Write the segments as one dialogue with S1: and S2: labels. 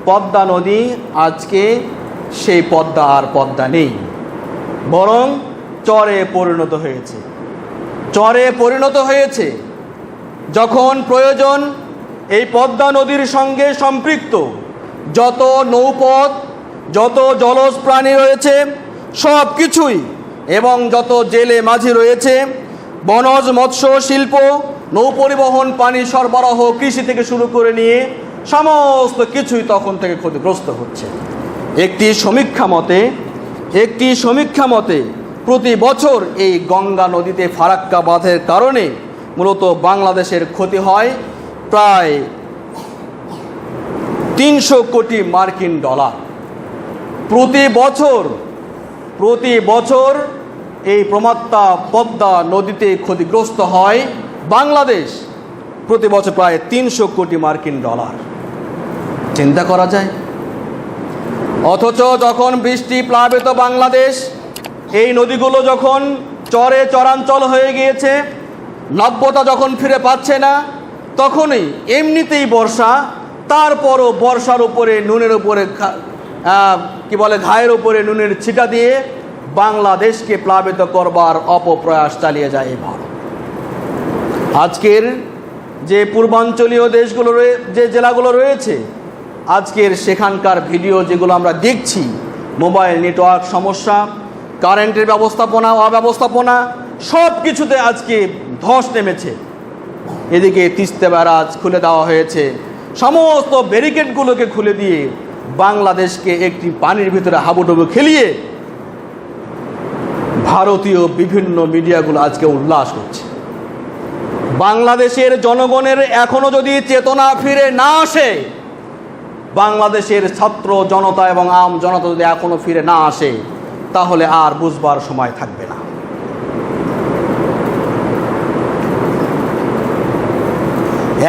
S1: পদ্মা নদী আজকে সেই পদ্মা আর পদ্মা নেই, বরং চরে পরিণত হয়েছে। চরে পরিণত হয়েছে। যখন প্রয়োজন এই পদ্মা নদীর সঙ্গে সম্পৃক্ত যত নৌপথ, যত জলজ প্রাণী রয়েছে সব কিছুই, এবং যত জেলে মাঝি রয়েছে, বনজ মৎস্য শিল্প, নৌপরিবহন, পানি সরবরাহ, কৃষি থেকে শুরু করে নিয়ে সমস্ত কিছুই তখন থেকে ক্ষতিগ্রস্ত হচ্ছে। একটি সমীক্ষা মতে প্রতি বছর এই গঙ্গা নদীতে ফারাক্কা বাঁধের কারণে মূলত বাংলাদেশের ক্ষতি হয় প্রায় 300 কোটি মার্কিন ডলার প্রতি বছর এই প্রমাত্তা পদ্মা নদীতে ক্ষতিগ্রস্ত হয় বাংলাদেশ, প্রতি বছর প্রায় 300 কোটি মার্কিন ডলার। চিন্তা করা যায়। অথচ যখন বৃষ্টি প্লাবিত বাংলাদেশ, এই নদীগুলো যখন চরাঞ্চল হয়ে গিয়েছে, নব্যতা যখন ফিরে পাচ্ছে না, তখনই এমনিতেই বর্ষা, তারপরও বর্ষার উপরে নুনের উপরে ঘায়ের উপরে নুনের ছিটা দিয়ে বাংলাদেশকে প্লাবিত করবার অপপ্রয়াস চালিয়ে যায় এই ভারত। আজকের যে পূর্বাঞ্চলীয় দেশগুলো যে জেলাগুলো রয়েছে, আজকের সেখানকার ভিডিও যেগুলো আমরা দেখছি, মোবাইল নেটওয়ার্ক সমস্যা, কারেন্টের অব্যবস্থাপনা, সব কিছুতে আজকে ধস নেমেছে। এদিকে তিস্তা ব্যারাজ খুলে দেওয়া হয়েছে, সমস্ত ব্যারিকেডগুলোকে খুলে দিয়ে বাংলাদেশকে একটি পানির ভিতরে হাবুডুবু খেলিয়ে ভারতীয় বিভিন্ন মিডিয়াগুলো আজকে উল্লাস করছে। বাংলাদেশের জনগণের এখনো যদি চেতনা ফিরে না আসে, বাংলাদেশের ছাত্র জনতা এবং আম জনতা যদি এখনো ফিরে না আসে, তাহলে আর বুঝবার সময় থাকবে না।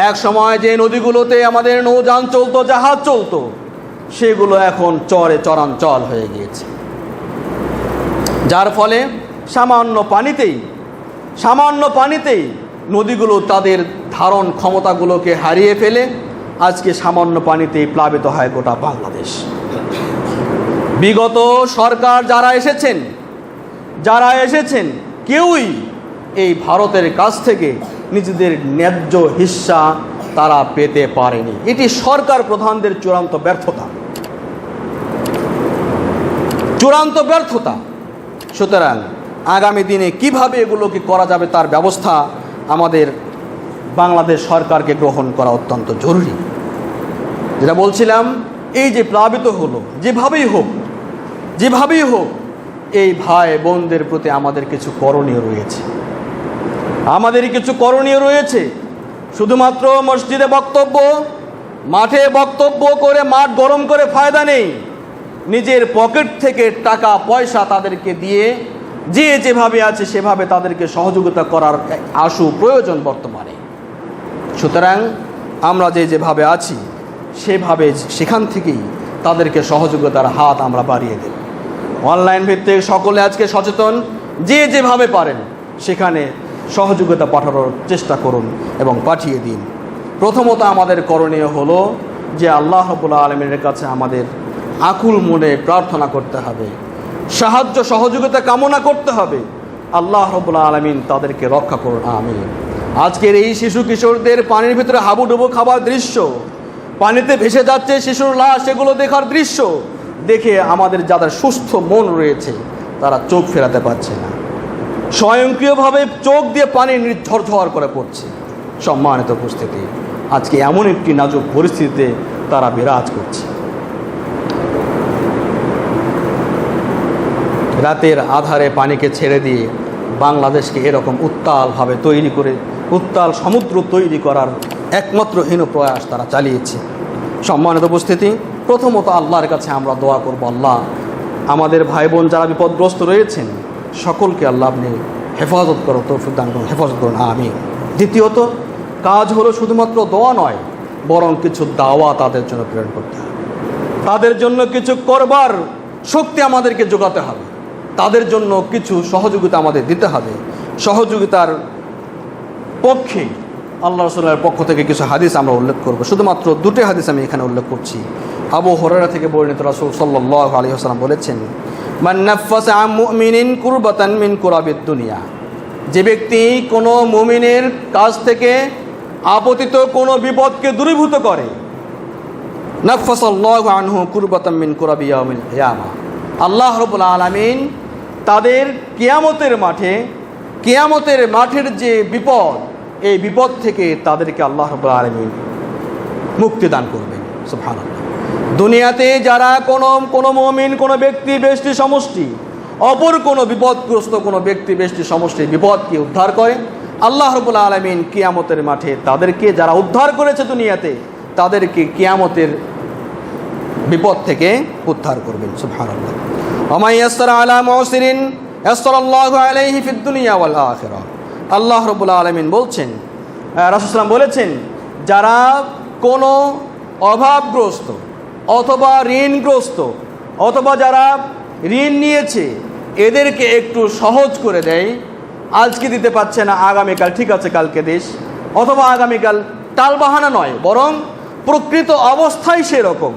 S1: এক সময় যে নদীগুলোতে আমাদের নৌযান চলতো, জাহাজ চলতো, সেগুলো এখন চরাঞ্চল হয়ে গিয়েছে, যার ফলে সামান্য পানিতেই নদীগুলো তাদের ধারণ ক্ষমতাগুলোকে হারিয়ে ফেলে আজকে সামান্য পানিতেই প্লাবিত হয় গোটা বাংলাদেশ। বিগত সরকার যারা এসেছেন কেউই এই ভারতের কাছ থেকে নিজেদের ন্যায্য হিস্সা তারা পেতে পারেনি। এটি সরকার প্রধানদের চূড়ান্ত ব্যর্থতা। সুতরাং আগামী দিনে কিভাবে এগুলোকে করা যাবে তার ব্যবস্থা আমাদের বাংলাদেশ সরকারকে গ্রহণ করা অত্যন্ত জরুরি। যেটা বলছিলাম, এই যে প্লাবিত হলো, যেভাবেই হোক এই ভাই বোনদের প্রতি আমাদের কিছু করণীয় রয়েছে। শুধুমাত্র মসজিদে বক্তব্য, মাঠে বক্তব্য করে মাঠ গরম করে ফায়দা নেই। নিজের পকেট থেকে টাকা পয়সা তাদেরকে দিয়ে যেভাবে আছে সেভাবে তাদেরকে সহযোগিতা করার আশু প্রয়োজন বর্তমানে। সুতরাং আমরা যেভাবে আছি সেখান থেকেই তাদেরকে সহযোগিতার হাত আমরা বাড়িয়ে দেব। অনলাইন ভিত্তিক সকলে আজকে সচেতন, যেভাবে পারেন সেখানে সহযোগিতা পাঠানোর চেষ্টা করুন এবং পাঠিয়ে দিন। প্রথমত আমাদের করণীয় হলো যে আল্লাহ রাব্বুল আলামিনের কাছে আমাদের আকুল মনে প্রার্থনা করতে হবে, সাহায্য সহযোগিতা কামনা করতে হবে। আল্লাহ রাব্বুল আলামিন তাদেরকে রক্ষা করুন, আমিন। আজকের এই শিশু কিশোরদের পানির ভিতরে হাবুডুবু খাবার দৃশ্য, পানিতে ভেসে যাচ্ছে শিশুর লাশ, এগুলো দেখার দৃশ্য দেখে আমাদের যাদের সুস্থ মন রয়েছে তারা চোখ ফেরাতে পারছে না। স্বয়ংক্রিয়ভাবে চোখ দিয়ে পানি ঝরঝর করে পড়ছে। সম্মানিত উপস্থিতি, আজকে এমন একটি নাজুক পরিস্থিতিতে তারা বিরাজ করছে। রাতের আধারে পানিকে ছেড়ে দিয়ে বাংলাদেশকে এরকম উত্তাল সমুদ্র তৈরি করার একমাত্র হীন প্রয়াস তারা চালিয়েছে। সম্মানিত উপস্থিতি, প্রথমত আল্লাহর কাছে আমরা দোয়া করব, আল্লাহ আমাদের ভাই বোন যারা বিপদগ্রস্ত রয়েছেন সকলকে আল্লাহ আপনি হেফাজত করো, তৌফিক দান করুন, হেফাজত করুন, আমিন। দ্বিতীয়ত কাজ হলো শুধুমাত্র দোয়া নয়, বরং কিছু দাওয়া তাদের জন্য প্রেরণ করতে হবে। তাদের জন্য কিছু করবার শক্তি আমাদেরকে যোগাতে হবে, তাদের জন্য কিছু সহযোগিতা আমাদের দিতে হবে। সহযোগিতার পক্ষে আল্লাহ রাসূলের পক্ষ থেকে কিছু হাদিস আমরা উল্লেখ করব। শুধুমাত্র দুটি হাদিস আমি এখানে উল্লেখ করছি। আবু হুরায়রা থেকে বর্ণিত রাসূল সাল্লাল্লাহু আলাইহি ওয়াসাল্লাম বলেছেন, মান নাফাসা আন মুমিনিন কুরবাতান মিন কুরাবিদ দুনিয়া, যে ব্যক্তি কোনো মুমিনের কাছ থেকে আপতিত কোনো বিপদকে দূরীভূত করে, নাফাসাল্লাহু আনহু কুরবাতাম মিন কুরাবি ইয়াউমিল কিয়ামা, আল্লাহ রাব্বুল আলামিন তাদের কিয়ামতের মাঠের যে বিপদ, এই বিপদ থেকে তাদেরকে আল্লাহ রাব্বুল আলামিন মুক্তি দান করবেন। সুবহানাল্লাহ। দুনিয়াতে যারা কোনো মুমিন, কোনো ব্যক্তি ব্যষ্টি সমষ্টি অপর কোনো বিপদগ্রস্ত কোনো ব্যক্তি ব্যষ্টি সমষ্টির বিপদকে উদ্ধার করে, আল্লাহ রাব্বুল আলামিন কিয়ামতের মাঠে তাদেরকে, যারা উদ্ধার করেছে দুনিয়াতে, তাদেরকে কিয়ামতের বিপদ থেকে উদ্ধার করবেন। সুবহানাল্লাহ। ওয়া ইয়াসসারা আলা মুসিরিন ইয়াসসারাল্লাহু আলাইহি ফিদ দুনিয়া ওয়াল আখিরাহ। আল্লাহ রাব্বুল আলামিন বলছেন, রাসূল সাল্লাল্লাহু আলাইহি ওয়াসাল্লাম বলেছেন, যারা কোনো অভাবগ্রস্ত অথবা ঋণগ্রস্ত অথবা যারা ঋণ নিয়েছে, এদেরকে একটু সহজ করে দেয়, আজকে দিতে পারছে না, আগামীকাল ঠিক আছে কালকে দিস, অথবা আগামীকাল, টালবাহানা নয়, বরং প্রকৃত অবস্থায় সেরকম,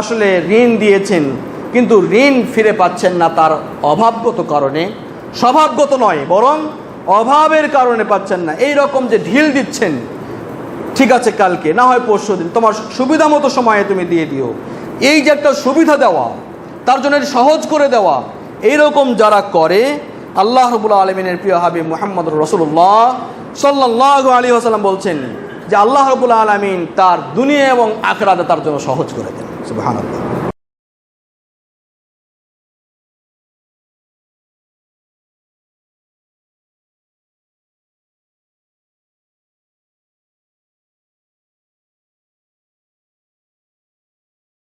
S1: আসলে ঋণ দিয়েছেন কিন্তু ঋণ ফিরে পাচ্ছেন না তার অভাবগত কারণে, স্বভাবগত নয় বরং অভাবের কারণে পাচ্ছেন না, এই রকম যে ঢিল দিচ্ছেন, ঠিক আছে কালকে না হয় পরশু দিন, তোমার সুবিধা মতো সময়ে তুমি দিয়ে দিও, এই যে একটা সুবিধা দেওয়া, তার জন্য সহজ করে দেওয়া, এইরকম যারা করে, আল্লাহ রাব্বুল আলামিনের প্রিয় হাবিব মুহাম্মদুর রাসূলুল্লাহ সাল্লাল্লাহু আলাইহি ওয়াসাল্লাম বলছেন যে আল্লাহ রাব্বুল আলামিন তার দুনিয়া এবং আখিরাতে তার জন্য সহজ করে দেন। সুবহানাল্লাহ।